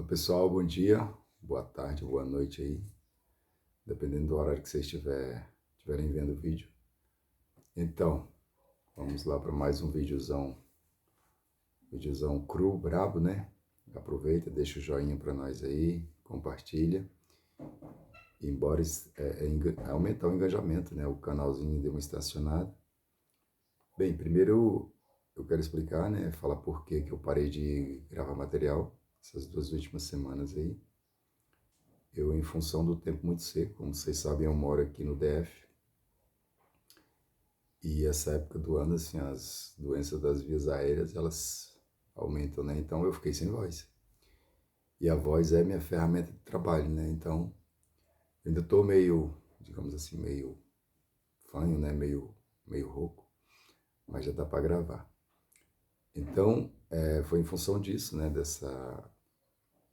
Olá pessoal, bom dia, boa tarde, boa noite aí, dependendo do horário que vocês estiverem vendo o vídeo. Então, vamos lá para mais um videozão cru, brabo, né? Aproveita, deixa o joinha para nós aí, compartilha. Embora aumentar o engajamento, né? O canalzinho deu uma estacionada. Bem, primeiro eu quero explicar, né? Falar por que eu parei de gravar material essas 2 últimas semanas aí. Eu, em função do tempo muito seco, como vocês sabem, eu moro aqui no DF. E essa época do ano, assim, as doenças das vias aéreas, elas aumentam, né? Então eu fiquei sem voz. E a voz é minha ferramenta de trabalho, né? Então, eu ainda tô meio, digamos assim, meio fanho, né? Meio rouco, mas já dá para gravar. Então, foi em função disso, né? Dessa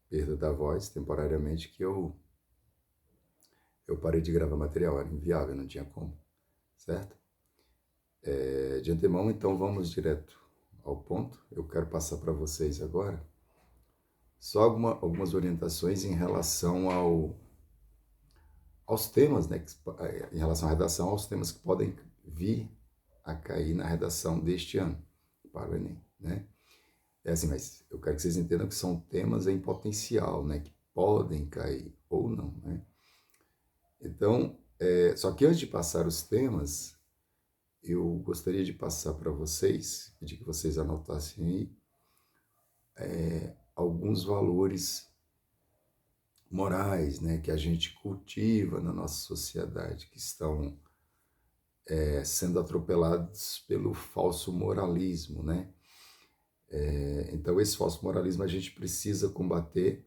perda da voz temporariamente que eu parei de gravar material. Era inviável, não tinha como, certo? De antemão, então vamos direto ao ponto. Eu quero passar para vocês agora só algumas orientações em relação aos temas, né, em relação à redação, aos temas que podem vir a cair na redação deste ano para o Enem, né? É assim, mas eu quero que vocês entendam que são temas em potencial, né, que podem cair ou não, né? Então, só que antes de passar os temas, eu gostaria de passar para vocês, pedir que vocês anotassem aí, alguns valores morais, né, que a gente cultiva na nossa sociedade, que estão sendo atropelados pelo falso moralismo, né? Então, esse falso moralismo a gente precisa combater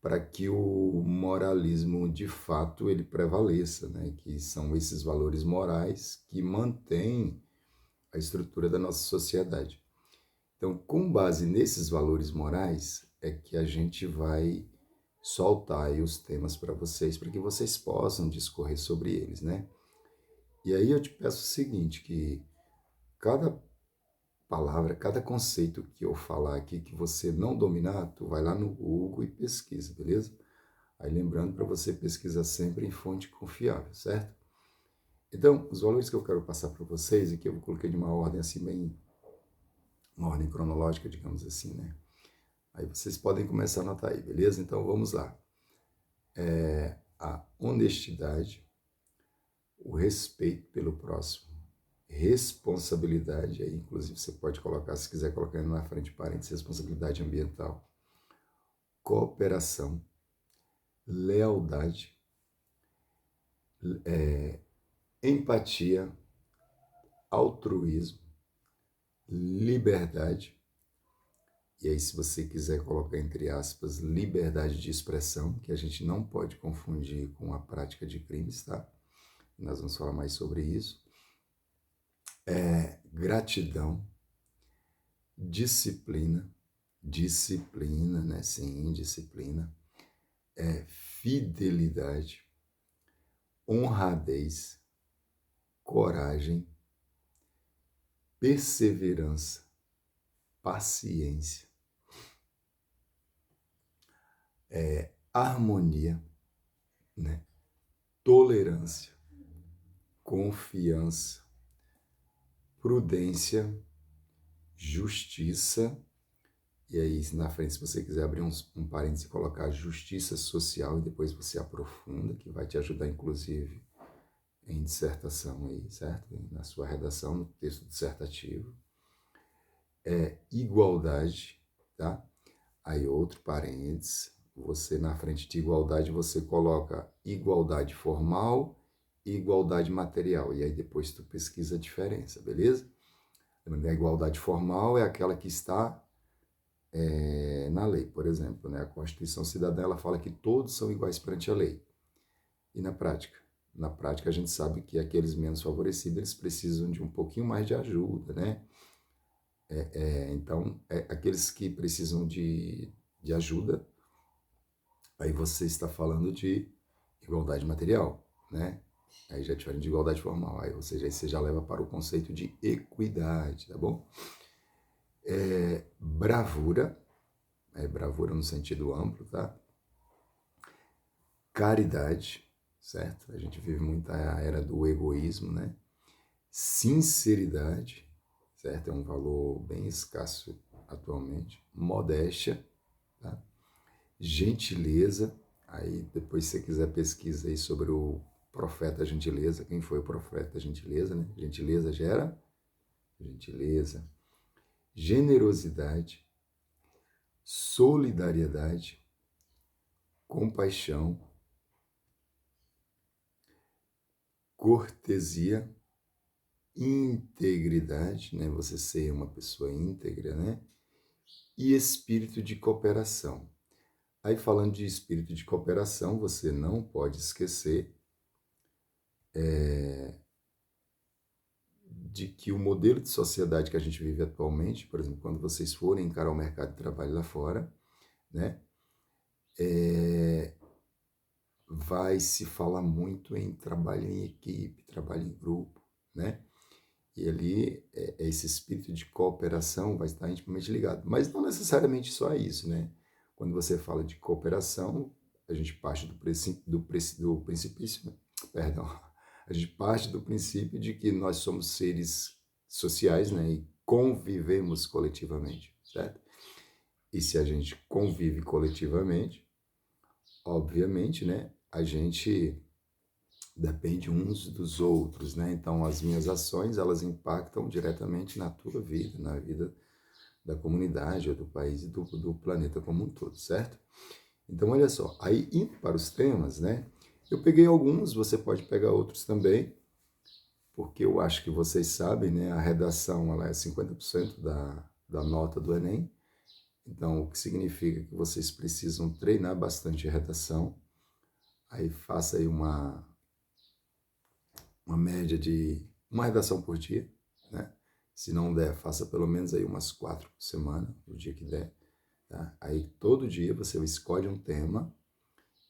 para que o moralismo, de fato, ele prevaleça, né? Que são esses valores morais que mantêm a estrutura da nossa sociedade. Então, com base nesses valores morais, é que a gente vai soltar aí os temas para que vocês possam discorrer sobre eles, né? E aí eu te peço o seguinte, que cada palavra, cada conceito que eu falar aqui que você não dominar, tu vai lá no Google e pesquisa, beleza? Aí lembrando para você pesquisar sempre em fonte confiável, certo? Então, os valores que eu quero passar para vocês, aqui eu coloquei de uma ordem assim bem, uma ordem cronológica, digamos assim, né? Aí vocês podem começar a anotar aí, beleza? Então vamos lá. A honestidade, o respeito pelo próximo, responsabilidade, aí inclusive você pode colocar, se quiser colocar na frente parênteses, responsabilidade ambiental, cooperação, lealdade, empatia, altruísmo, liberdade, e aí se você quiser colocar entre aspas, liberdade de expressão, que a gente não pode confundir com a prática de crimes, tá? Nós vamos falar mais sobre isso. Gratidão, disciplina, né? Sim, disciplina. Fidelidade, honradez, coragem, perseverança, paciência, harmonia, né? Tolerância, confiança, prudência, justiça. E aí, na frente, se você quiser abrir um parênteses e colocar justiça social, e depois você aprofunda, que vai te ajudar, inclusive, em dissertação aí, certo? Na sua redação, no texto dissertativo. Igualdade, tá? Aí outro parênteses, você na frente de igualdade, você coloca igualdade formal e igualdade material. E aí depois tu pesquisa a diferença, beleza? A igualdade formal é aquela que está na lei, por exemplo, né? A Constituição Cidadã, ela fala que todos são iguais perante a lei. E na prática? Na prática a gente sabe que aqueles menos favorecidos, eles precisam de um pouquinho mais de ajuda, né? Então, aqueles que precisam de ajuda, aí você está falando de igualdade material, né? Aí já é diferente de igualdade formal, aí você já leva para o conceito de equidade, tá bom? Bravura, bravura no sentido amplo, tá? Caridade, certo? A gente vive muito a era do egoísmo, né? Sinceridade, certo? É um valor bem escasso atualmente. Modéstia, tá? Gentileza, aí depois se você quiser pesquisa aí sobre o profeta gentileza, quem foi o profeta gentileza, né? Gentileza gera gentileza, generosidade, solidariedade, compaixão, cortesia, integridade, né? Você ser uma pessoa íntegra, né? E espírito de cooperação. Aí falando de espírito de cooperação, você não pode esquecer de que o modelo de sociedade que a gente vive atualmente, por exemplo, quando vocês forem encarar o mercado de trabalho lá fora, né? Vai se falar muito em trabalho em equipe, trabalho em grupo, né? E ali esse espírito de cooperação vai estar intimamente ligado. Mas não necessariamente só isso, né? Quando você fala de cooperação, a gente parte do princípio, perdão, a gente parte do princípio de que nós somos seres sociais, né? E convivemos coletivamente, certo? E se a gente convive coletivamente, obviamente, né? A gente depende uns dos outros, né? Então, as minhas ações, elas impactam diretamente na tua vida, na vida da comunidade, ou do país e do planeta como um todo, certo? Então, olha só, aí indo para os temas, né? Eu peguei alguns, você pode pegar outros também, porque eu acho que vocês sabem, né? A redação, ela é 50% da nota do Enem, então, o que significa que vocês precisam treinar bastante a redação, aí faça aí uma média de uma redação por dia, né? Se não der, faça pelo menos aí umas 4 por semana, no dia que der, tá? Aí todo dia você escolhe um tema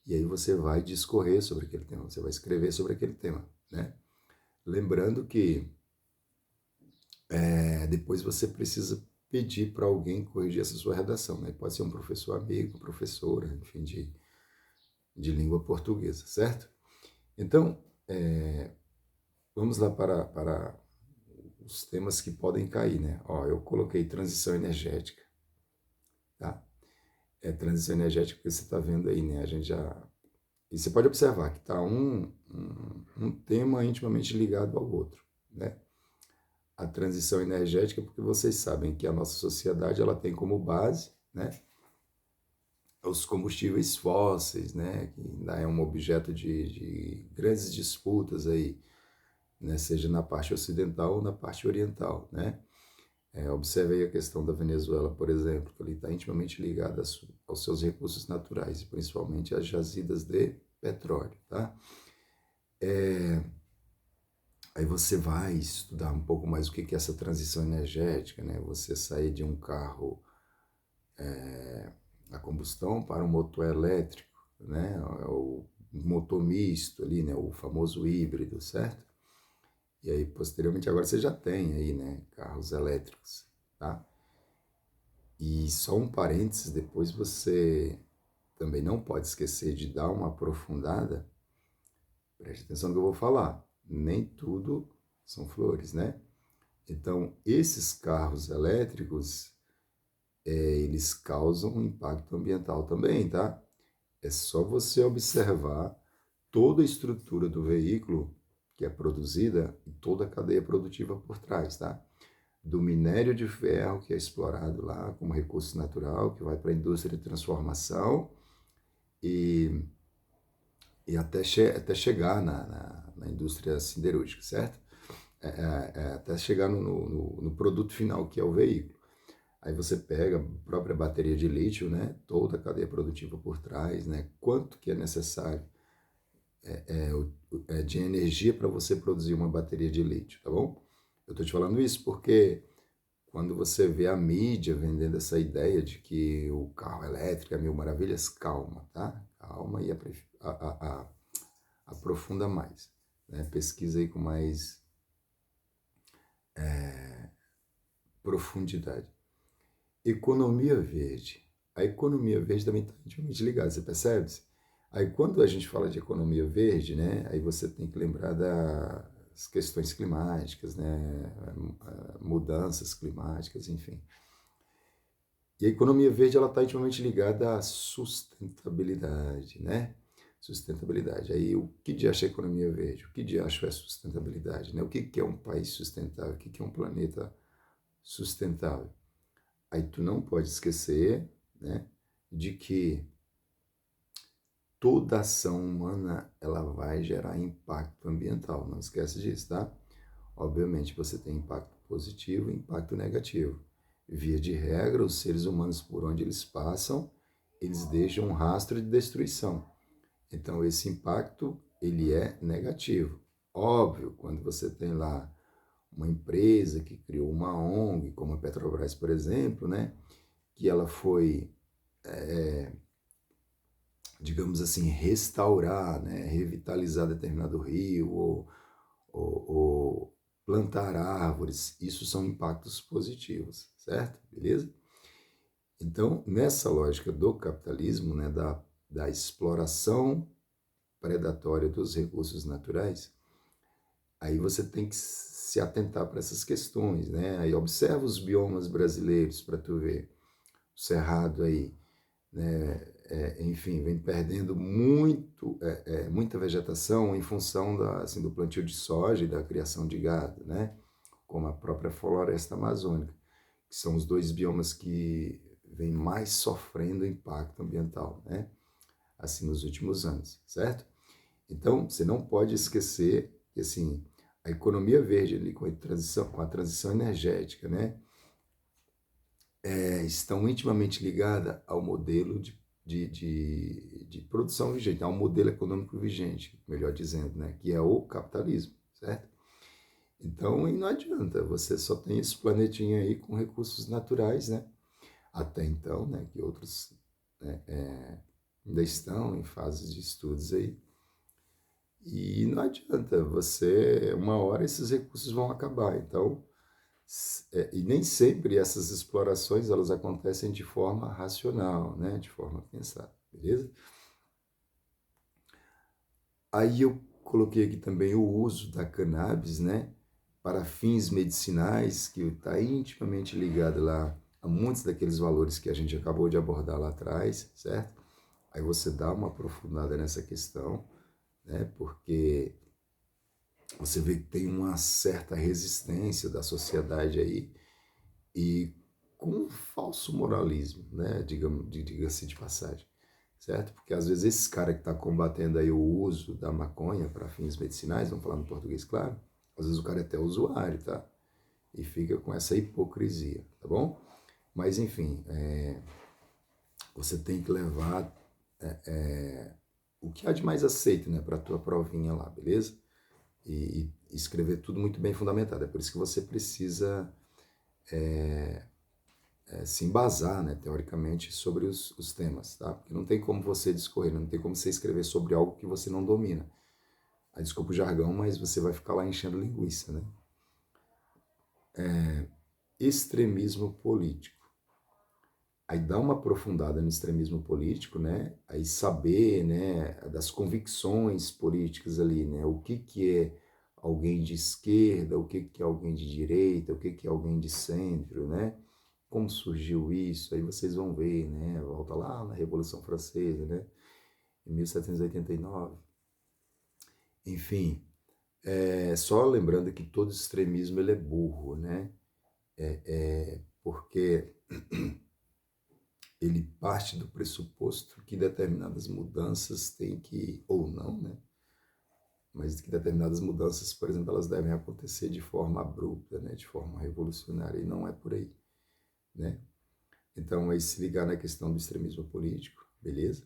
e aí você vai discorrer sobre aquele tema, você vai escrever sobre aquele tema, né? Lembrando que depois você precisa pedir para alguém corrigir essa sua redação, né? Pode ser um professor amigo, professora, enfim, de língua portuguesa, certo? Então, vamos lá para os temas que podem cair, né? Ó, eu coloquei transição energética, tá? Transição energética porque você está vendo aí, né? A gente já... E você pode observar que está um tema intimamente ligado ao outro, né? A transição energética, porque vocês sabem que a nossa sociedade ela tem como base, né? Os combustíveis fósseis, né? Que ainda é um objeto de grandes disputas aí, né? Seja na parte ocidental ou na parte oriental, né? Observe aí a questão da Venezuela, por exemplo, que ele está intimamente ligado aos seus recursos naturais, e principalmente às jazidas de petróleo, tá? Aí você vai estudar um pouco mais o que é essa transição energética, né? Você sair de um carro a combustão para um motor elétrico, né? O motor misto ali, né? O famoso híbrido, certo? E aí, posteriormente, agora você já tem aí, né? Carros elétricos, tá? E só um parênteses, depois você também não pode esquecer de dar uma aprofundada. Preste atenção no que eu vou falar. Nem tudo são flores, né? Então, esses carros elétricos, eles causam um impacto ambiental também, tá? É só você observar toda a estrutura do veículo que é produzida e toda a cadeia produtiva por trás, tá? Do minério de ferro que é explorado lá como recurso natural, que vai para a indústria de transformação e, até chegar na indústria siderúrgica, certo? Até chegar no produto final, que é o veículo. Aí você pega a própria bateria de lítio, né? Toda a cadeia produtiva por trás, né? Quanto que é necessário de energia para você produzir uma bateria de lítio, tá bom? Eu estou te falando isso porque quando você vê a mídia vendendo essa ideia de que o carro elétrico é mil maravilhas, calma, tá? Calma e aprofunda mais, né? Pesquisa aí com mais profundidade. Economia verde. a economia verde também está intimamente ligada, você percebe? Aí quando a gente fala de economia verde, né, aí você tem que lembrar das questões climáticas, né, mudanças climáticas, enfim. E a economia verde ela está intimamente ligada à sustentabilidade, né? Sustentabilidade. Aí o que de acha a economia verde? O que de acha é sustentabilidade, né? O que é um país sustentável? O que é um planeta sustentável? Aí tu não pode esquecer, né, de que toda ação humana ela vai gerar impacto ambiental. Não esquece disso, tá? Obviamente você tem impacto positivo e impacto negativo. Via de regra, os seres humanos por onde eles passam, eles deixam um rastro de destruição. Então esse impacto ele é negativo. Óbvio, quando você tem lá uma empresa que criou uma ONG, como a Petrobras, por exemplo, né, que ela foi digamos assim, restaurar, né, revitalizar determinado rio ou plantar árvores, isso são impactos positivos, certo? Beleza? Então, nessa lógica do capitalismo, né, da exploração predatória dos recursos naturais, aí você tem que se atentar para essas questões, né? Aí observa os biomas brasileiros para tu ver. O cerrado aí, né, enfim, vem perdendo muita vegetação em função assim, do plantio de soja e da criação de gado, né, como a própria floresta amazônica, que são os dois biomas que vêm mais sofrendo impacto ambiental, né, assim, nos últimos anos, certo? Então, você não pode esquecer que, assim, a economia verde ali com a transição energética, né, estão intimamente ligadas ao modelo de produção vigente, ao modelo econômico vigente, melhor dizendo, né, que é o capitalismo, certo? Então, e não adianta, você só tem esse planetinha aí com recursos naturais, né? Até então, né, que outros ainda estão em fases de estudos aí. E não adianta, uma hora esses recursos vão acabar. Então, e nem sempre essas explorações elas acontecem de forma racional, né? De forma pensada, beleza? Aí eu coloquei aqui também o uso da cannabis, né? Para fins medicinais, que está intimamente ligado lá a muitos daqueles valores que a gente acabou de abordar lá atrás, certo? Aí você dá uma aprofundada nessa questão, né? Porque você vê que tem uma certa resistência da sociedade aí e com um falso moralismo, né? Diga-se de passagem, certo? Porque às vezes esse cara que está combatendo aí o uso da maconha para fins medicinais, vamos falar no português, claro, às vezes o cara é até usuário, tá? E fica com essa hipocrisia, tá bom? Mas enfim, você tem que levar o que há de mais aceito, né, para a tua provinha lá, beleza? E escrever tudo muito bem fundamentado. É por isso que você precisa se embasar, né, teoricamente, sobre os temas, tá? Porque não tem como você discorrer, não tem como você escrever sobre algo que você não domina. Aí, desculpa o jargão, mas você vai ficar lá enchendo linguiça, né? Extremismo político. Aí dá uma aprofundada no extremismo político, né? Aí saber, né, das convicções políticas ali, né? O que é alguém de esquerda, o que é alguém de direita, o que é alguém de centro, né? Como surgiu isso? Aí vocês vão ver, né? Volta lá na Revolução Francesa, né? Em 1789. Enfim, só lembrando que todo extremismo ele é burro, né? Porque ele parte do pressuposto que determinadas mudanças têm que, ou não, né? Mas que determinadas mudanças, por exemplo, elas devem acontecer de forma abrupta, né? De forma revolucionária, e não é por aí, né? Então, aí se ligar na questão do extremismo político, beleza?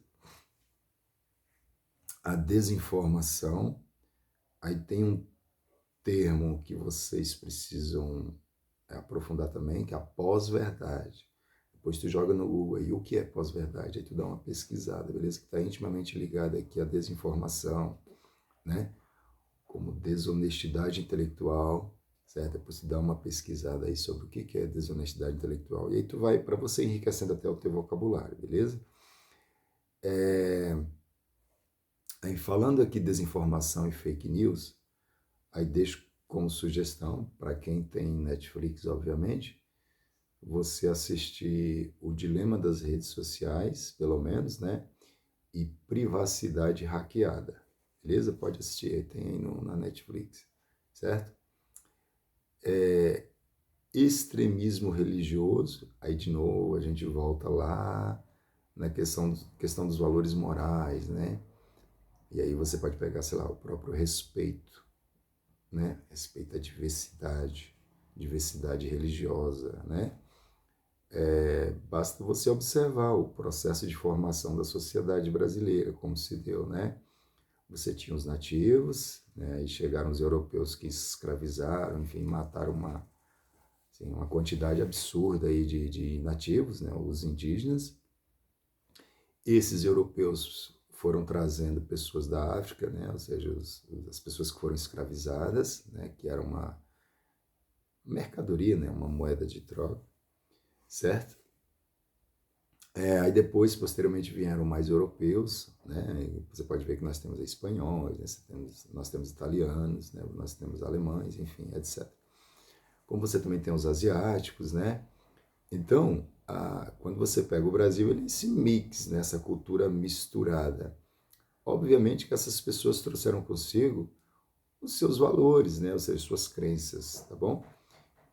A desinformação, aí tem um termo que vocês precisam aprofundar também, que é a pós-verdade. Depois tu joga no Google aí o que é pós-verdade, aí tu dá uma pesquisada, beleza? Que está intimamente ligada aqui à desinformação, né? Como desonestidade intelectual, certo? Depois tu dá uma pesquisada aí sobre o que é desonestidade intelectual. E aí tu vai, para você enriquecendo até o teu vocabulário, beleza? Aí falando aqui de desinformação e fake news, aí deixo como sugestão, para quem tem Netflix, obviamente, você assistir O Dilema das Redes Sociais, pelo menos, né? E Privacidade Hackeada. Beleza? Pode assistir, aí tem aí na Netflix, certo? Extremismo religioso, aí de novo a gente volta lá na questão dos valores morais, né? E aí você pode pegar, sei lá, o próprio respeito, né? Respeito à diversidade, diversidade religiosa, né? Basta você observar o processo de formação da sociedade brasileira, como se deu, né? Você tinha os nativos, né? E chegaram os europeus que escravizaram, enfim, mataram assim, uma quantidade absurda aí de nativos, né? Os indígenas. Esses europeus foram trazendo pessoas da África, né? Ou seja, as pessoas que foram escravizadas, né? Que era uma mercadoria, né? Uma moeda de troca, certo? Aí depois, posteriormente, vieram mais europeus, né? E você pode ver que nós temos espanhóis, né? Nós temos italianos, né? Nós temos alemães, enfim, etc. Como você também tem os asiáticos, né? Então, quando você pega o Brasil, ele é esse mix, né? Essa cultura misturada. Obviamente que essas pessoas trouxeram consigo os seus valores, né? Ou seja, suas crenças, tá bom?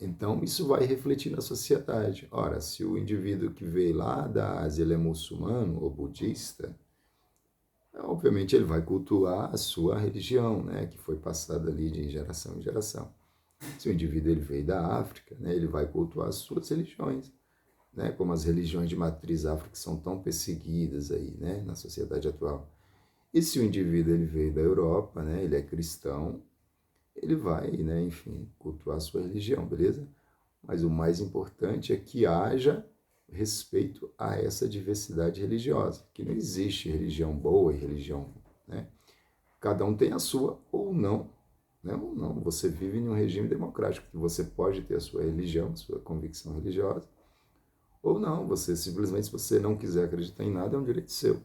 Então, isso vai refletir na sociedade. Ora, se o indivíduo que veio lá da Ásia ele é muçulmano ou budista, obviamente ele vai cultuar a sua religião, né, que foi passada ali de geração em geração. Se o indivíduo ele veio da África, né, ele vai cultuar as suas religiões, né, como as religiões de matriz África são tão perseguidas aí, né, na sociedade atual. E se o indivíduo ele veio da Europa, né, ele é cristão, ele vai, né, enfim, cultuar a sua religião, beleza? Mas o mais importante é que haja respeito a essa diversidade religiosa, que não existe religião boa e religião, né? Cada um tem a sua ou não, né? Ou não. Você vive em um regime democrático, que você pode ter a sua religião, a sua convicção religiosa, ou não. Você simplesmente, se você não quiser acreditar em nada, é um direito seu,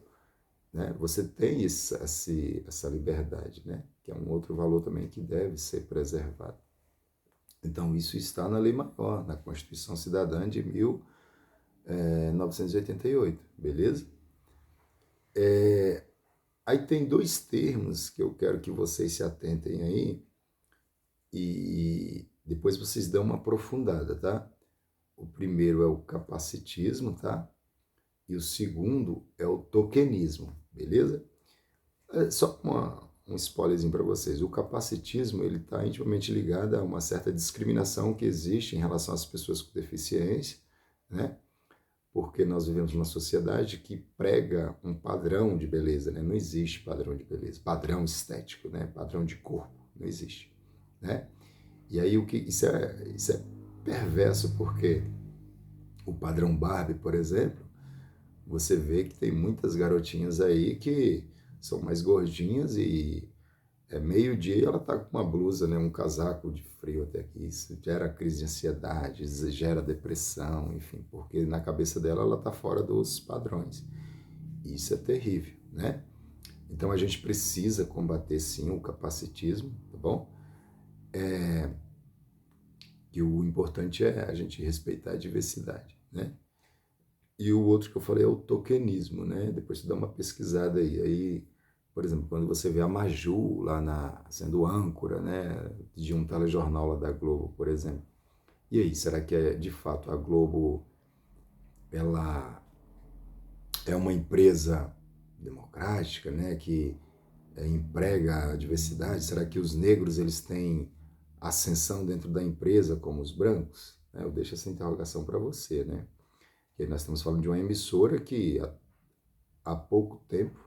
né? Você tem essa liberdade, né? Que é um outro valor também que deve ser preservado. Então, isso está na Lei Maior, na Constituição Cidadã de 1988, beleza? Aí tem dois termos que eu quero que vocês se atentem aí e depois vocês dão uma aprofundada, tá? O primeiro é o capacitismo, tá? E o segundo é o tokenismo, beleza? Só um spoilerzinho para vocês. O capacitismo ele está intimamente ligado a uma certa discriminação que existe em relação às pessoas com deficiência, né? Porque nós vivemos numa sociedade que prega um padrão de beleza, né? Não existe padrão de beleza, padrão estético, né? Padrão de corpo, não existe, né? E aí isso é perverso porque o padrão Barbie, por exemplo, você vê que tem muitas garotinhas aí que são mais gordinhas e meio-dia ela tá com uma blusa, né, um casaco de frio até aqui. Isso gera crise de ansiedade, gera depressão, enfim, porque na cabeça dela ela tá fora dos padrões. Isso é terrível, né? Então a gente precisa combater sim o capacitismo, tá bom? E o importante é a gente respeitar a diversidade, né? E o outro que eu falei é o tokenismo, né? Depois você dá uma pesquisada aí. Aí, por exemplo, quando você vê a Maju lá sendo âncora, né, de um telejornal lá da Globo, por exemplo. E aí, será que de fato a Globo ela é uma empresa democrática, né, que emprega a diversidade? Será que os negros eles têm ascensão dentro da empresa como os brancos? Eu deixo essa interrogação para você, né? Porque nós estamos falando de uma emissora que há pouco tempo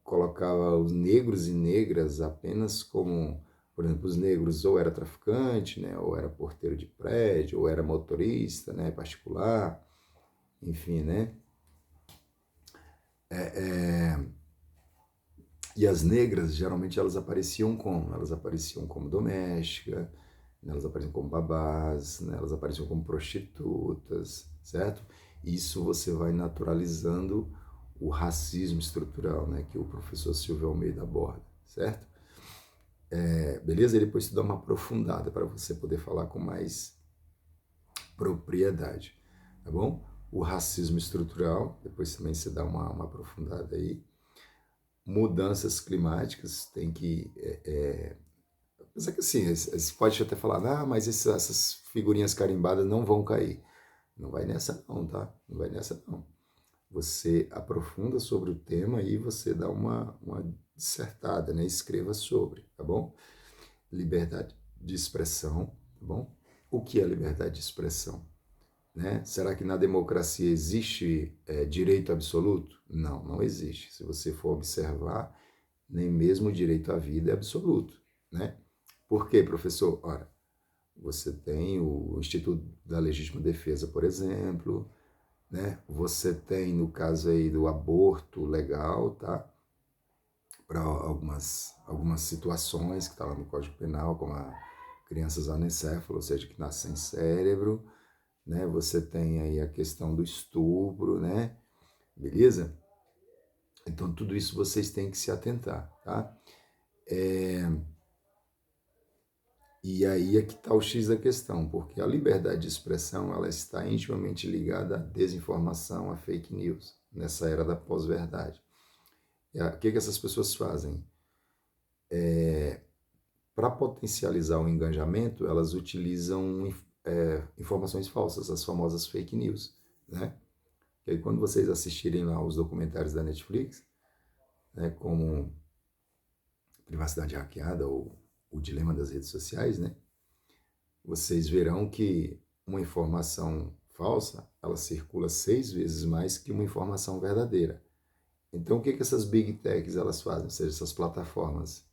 colocava os negros e negras apenas como, por exemplo, os negros ou era traficante, né, ou era porteiro de prédio, ou era motorista, né, particular, enfim, né? E as negras, geralmente, elas apareciam como? Elas apareciam como doméstica, né? Elas apareciam como babás, né? Elas apareciam como prostitutas, certo? Isso você vai naturalizando o racismo estrutural, né? Que o professor Silvio Almeida aborda, certo? Beleza? E depois tu dá uma aprofundada para você poder falar com mais propriedade, tá bom? O racismo estrutural, depois também você dá uma aprofundada aí. Mudanças climáticas, tem que apesar que assim, você pode até falar, mas essas figurinhas carimbadas não vão cair. Não vai nessa não, tá? Não vai nessa não. Você aprofunda sobre o tema e você dá uma dissertada, né? Escreva sobre, tá bom? Liberdade de expressão, tá bom? O que é liberdade de expressão? Né? Será que na democracia existe direito absoluto? Não, não existe. Se você for observar, nem mesmo o direito à vida é absoluto, né? Por quê, professor? Ora, você tem o Instituto da Legítima Defesa, por exemplo, né? Você tem, no caso aí do aborto legal, tá? Para algumas situações que está lá no Código Penal, como a crianças anencéfalas, ou seja, que nascem sem cérebro, né? Você tem aí a questão do estupro, né? Beleza? Então, tudo isso vocês têm que se atentar, tá? E aí é que está o X da questão, porque a liberdade de expressão ela está intimamente ligada à desinformação, à fake news, nessa era da pós-verdade. O que essas pessoas fazem? Para potencializar o engajamento, elas utilizam informações falsas, as famosas fake news, né? E aí, quando vocês assistirem lá os documentários da Netflix, né, como Privacidade Hackeada ou O Dilema das Redes Sociais, né? Vocês verão que uma informação falsa, ela circula 6 vezes mais que uma informação verdadeira. Então, o que essas big techs elas fazem? Ou seja, essas plataformas,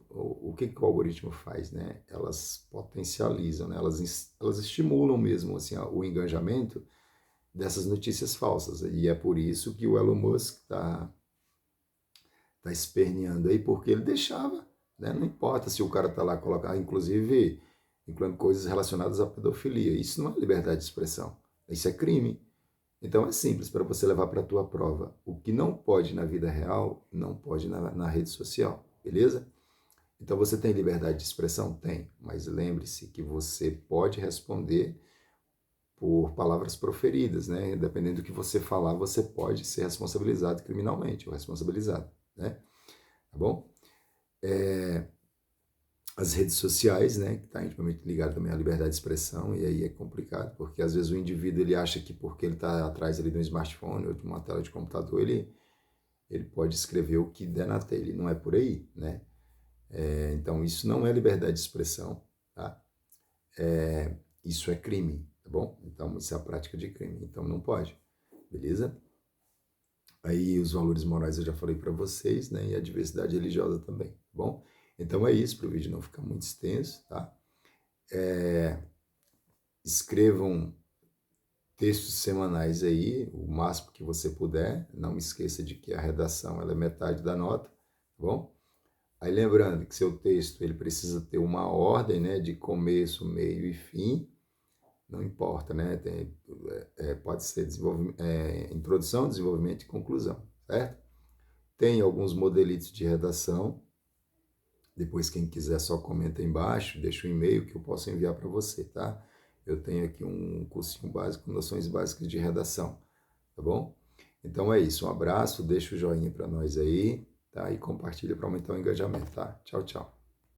o que o algoritmo faz, né? Elas potencializam, né? Elas estimulam mesmo assim, o engajamento dessas notícias falsas. E é por isso que o Elon Musk tá esperneando aí, porque ele deixava, né? Não importa se o cara tá lá colocar, inclusive, incluindo coisas relacionadas à pedofilia. Isso não é liberdade de expressão. Isso é crime. Então é simples para você levar para a tua prova. O que não pode na vida real, não pode na rede social, beleza? Então você tem liberdade de expressão? Tem, mas lembre-se que você pode responder por palavras proferidas, né? Dependendo do que você falar, você pode ser responsabilizado criminalmente ou responsabilizado, né? Tá bom? As redes sociais, né, que está intimamente ligado também à liberdade de expressão, e aí é complicado, porque às vezes o indivíduo ele acha que porque ele está atrás ali de um smartphone ou de uma tela de computador, ele pode escrever o que der na tela, e não é por aí, né? Então isso não é liberdade de expressão, tá? Isso é crime, tá bom? Então isso é a prática de crime, então não pode, beleza? Aí os valores morais eu já falei para vocês, né? E a diversidade religiosa também, tá bom? Então é isso, para o vídeo não ficar muito extenso, tá? Escrevam textos semanais aí, o máximo que você puder. Não esqueça de que a redação ela é metade da nota, tá bom? Aí lembrando que seu texto ele precisa ter uma ordem, né? De começo, meio e fim. Não importa, né? Pode ser introdução, desenvolvimento e conclusão, certo? Tem alguns modelitos de redação. Depois, quem quiser, só comenta aí embaixo, deixa o e-mail que eu posso enviar para você, tá? Eu tenho aqui um cursinho básico, noções básicas de redação, tá bom? Então é isso, um abraço, deixa o joinha para nós aí, tá? E compartilha para aumentar o engajamento, tá? Tchau, tchau.